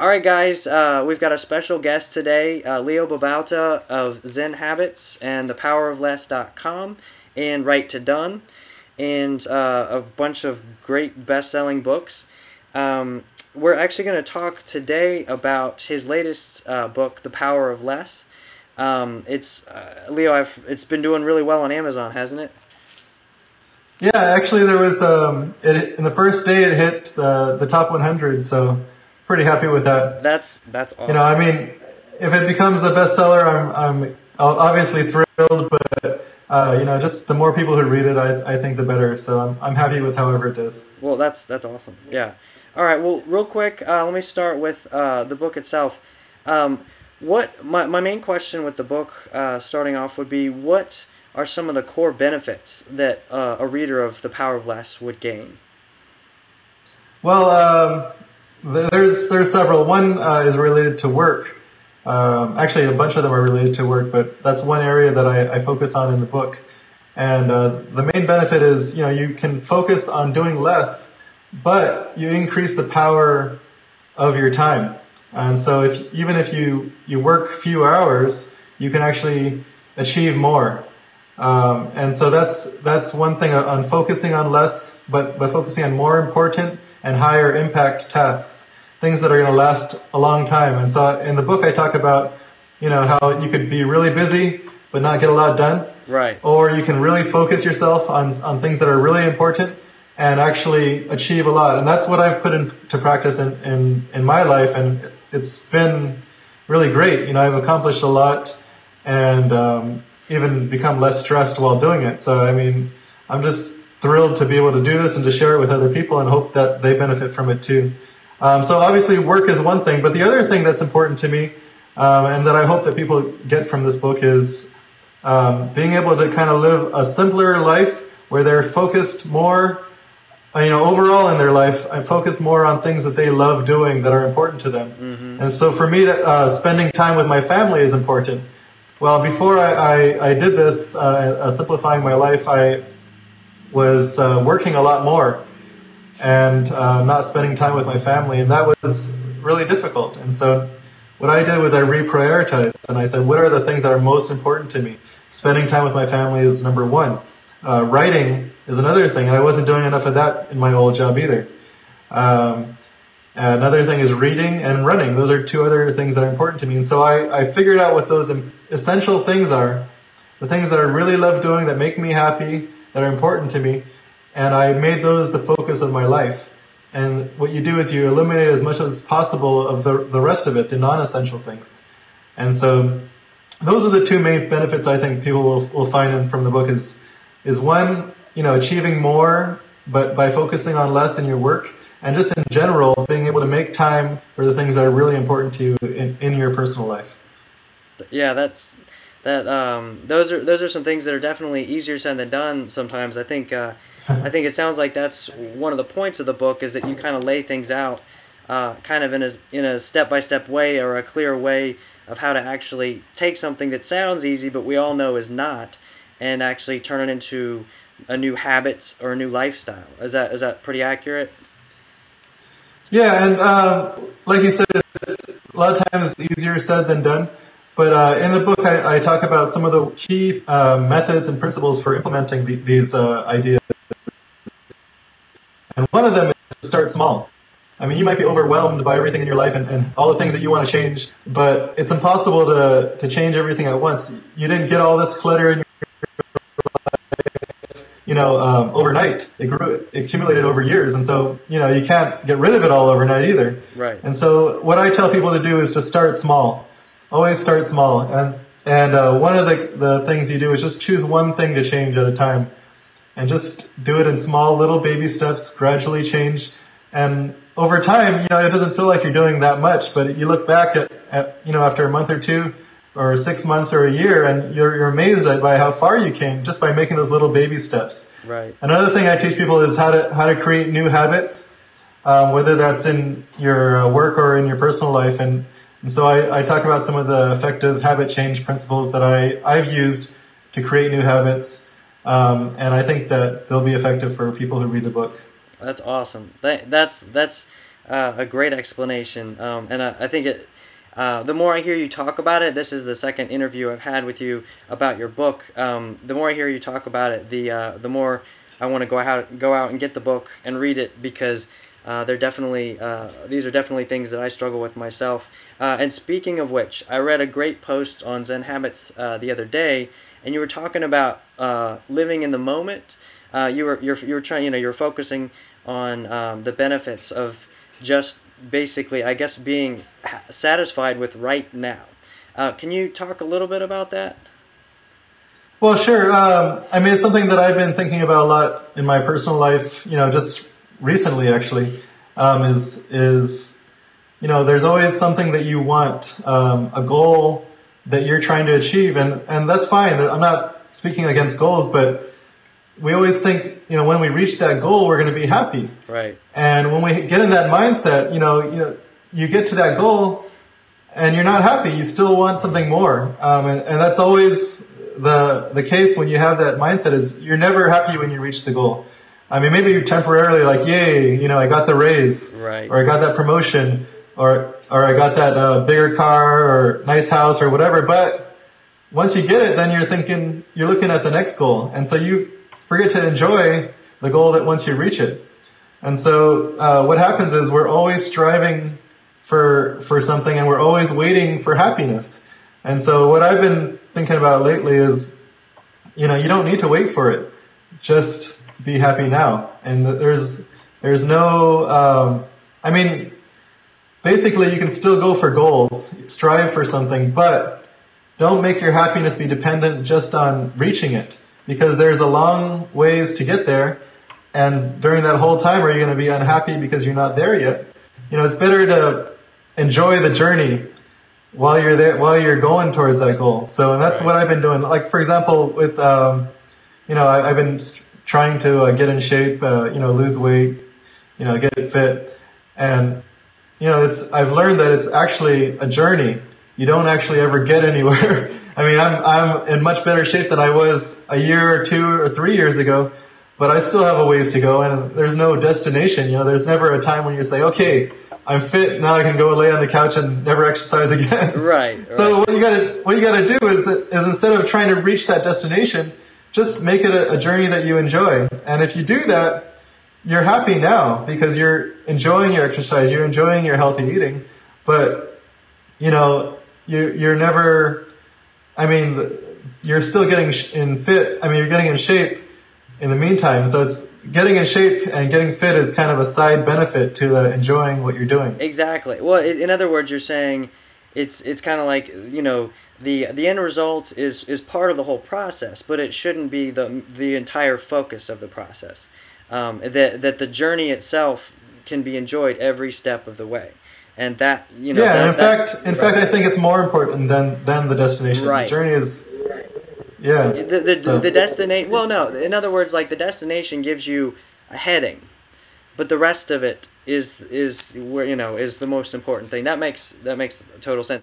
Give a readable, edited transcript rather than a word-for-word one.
All right, guys, we've got a special guest today, Leo Babauta of Zen Habits and thepowerofless.com and Right to Done, and a bunch of great best-selling books. We're actually going to talk today about his latest book, The Power of Less. It's Leo. It's been doing really well on Amazon, hasn't it? Yeah, actually, there was in the first day it hit the top 100, so pretty happy with that. That's awesome. You know, I mean, if it becomes a bestseller, I'm obviously thrilled, but you know, just the more people who read it, I think the better. So I'm happy with however it does. Well, that's awesome. Yeah. All right. Well, real quick, let me start with the book itself. What my main question with the book, starting off, would be what are some of the core benefits that a reader of The Power of Less would gain? Well, there's several. One is related to work. Actually, a bunch of them are related to work, but that's one area that I focus on in the book. And the main benefit is, you know, you can focus on doing less, but you increase the power of your time. And so even if you work few hours, you can actually achieve more. And so that's one thing on focusing on less, but focusing on more important and higher impact tasks, things that are going to last a long time. And so in the book I talk about, you know, how you could be really busy but not get a lot done. Right. Or you can really focus yourself on things that are really important and actually achieve a lot. And that's what I've put into practice in my life, and it's been really great. You know, I've accomplished a lot and even become less stressed while doing it. So, I mean, I'm just thrilled to be able to do this and to share it with other people and hope that they benefit from it too. So obviously work is one thing, but the other thing that's important to me and that I hope that people get from this book is being able to kind of live a simpler life where they're focused more, you know, overall in their life, I focus more on things that they love doing that are important to them. Mm-hmm. And so for me, that spending time with my family is important. Well, before I did this, simplifying my life, I was working a lot more and not spending time with my family, and that was really difficult. And so what I did was I reprioritized, and I said, what are the things that are most important to me? Spending time with my family is number one. Writing is another thing, and I wasn't doing enough of that in my old job either. Another thing is reading and running. Those are two other things that are important to me. And so I figured out what those essential things are, the things that I really love doing, that make me happy, that are important to me, and I made those the focus of my life. And what you do is you eliminate as much as possible of the rest of it, the non-essential things. And so those are the two main benefits I think people will find from the book is one, you know, achieving more, but by focusing on less in your work, and just in general, being able to make time for the things that are really important to you in your personal life. Yeah, those are some things that are definitely easier said than done sometimes. I think it sounds like that's one of the points of the book, is that you kind of lay things out kind of in a step-by-step way, or a clear way of how to actually take something that sounds easy but we all know is not, and actually turn it into a new habit or a new lifestyle. Is that pretty accurate? Yeah, and like you said, a lot of times it's easier said than done. But in the book, I talk about some of the key methods and principles for implementing these ideas. And one of them is to start small. I mean, you might be overwhelmed by everything in your life and all the things that you want to change, but it's impossible to change everything at once. You didn't get all this clutter in your life, you know, overnight. It accumulated over years, and so, you know, you can't get rid of it all overnight either. Right. And so what I tell people to do is to start small. Always start small. And one of the things you do is just choose one thing to change at a time. And just do it in small little baby steps, gradually change. And over time, you know, it doesn't feel like you're doing that much, but you look back at you know, after a month or two, or 6 months or a year, and you're amazed by how far you came just by making those little baby steps. Right. Another thing I teach people is how to create new habits, whether that's in your work or in your personal life. And so I talk about some of the effective habit change principles that I've used to create new habits. And I think that they'll be effective for people who read the book. That's awesome. That's a great explanation, and I think it. The more I hear you talk about it, this is the second interview I've had with you about your book. The more I hear you talk about it, the more I want to go out and get the book and read it, because they're definitely these are definitely things that I struggle with myself. And speaking of which, I read a great post on Zen Habits the other day, and you were talking about living in the moment. You were trying, you're focusing on the benefits of just basically, I guess, being satisfied with right now. Can you talk a little bit about that? Well, sure. I mean, it's something that I've been thinking about a lot in my personal life. Just recently, actually, there's always something that you want, a goal that you're trying to achieve, and that's fine. I'm not speaking against goals, but we always think, when we reach that goal, we're going to be happy. Right. And when we get in that mindset, you get to that goal and you're not happy. You still want something more. And that's always the case when you have that mindset, is you're never happy when you reach the goal. I mean, maybe you're temporarily like, yay, I got the raise, right, or I got that promotion, or I got that bigger car or nice house or whatever. But once you get it, then you're looking at the next goal. And so you forget to enjoy the goal that once you reach it. And so what happens is we're always striving for something, and we're always waiting for happiness. And so what I've been thinking about lately is, you don't need to wait for it. Just be happy now. And there's no, basically you can still go for goals, strive for something, but don't make your happiness be dependent just on reaching it, because there's a long ways to get there. And during that whole time, are you going to be unhappy because you're not there yet? It's better to enjoy the journey while you're there, while you're going towards that goal. So, and that's what I've been doing. Like, for example, with, I've been trying to get in shape, lose weight, get fit. And, I've learned that it's actually a journey. You don't actually ever get anywhere. I mean, I'm in much better shape than I was a year or 2 or 3 years ago, but I still have a ways to go, and there's no destination. There's never a time when you say, okay, I'm fit, now I can go lay on the couch and never exercise again. Right. So what you gotta do is instead of trying to reach that destination, just make it a journey that you enjoy. And if you do that, you're happy now because you're enjoying your exercise, you're enjoying your healthy eating, but you're never, you're still getting you're getting in shape in the meantime. So it's getting in shape and getting fit is kind of a side benefit to enjoying what you're doing. Exactly. Well, in other words, you're saying it's kind of like, the end result is part of the whole process, but it shouldn't be the entire focus of the process. That the journey itself can be enjoyed every step of the way. And that, in fact, I think it's more important than the destination. Right. The journey is, yeah. The destination. Well, no. In other words, like, the destination gives you a heading, but the rest of it is where is the most important thing. That makes total sense.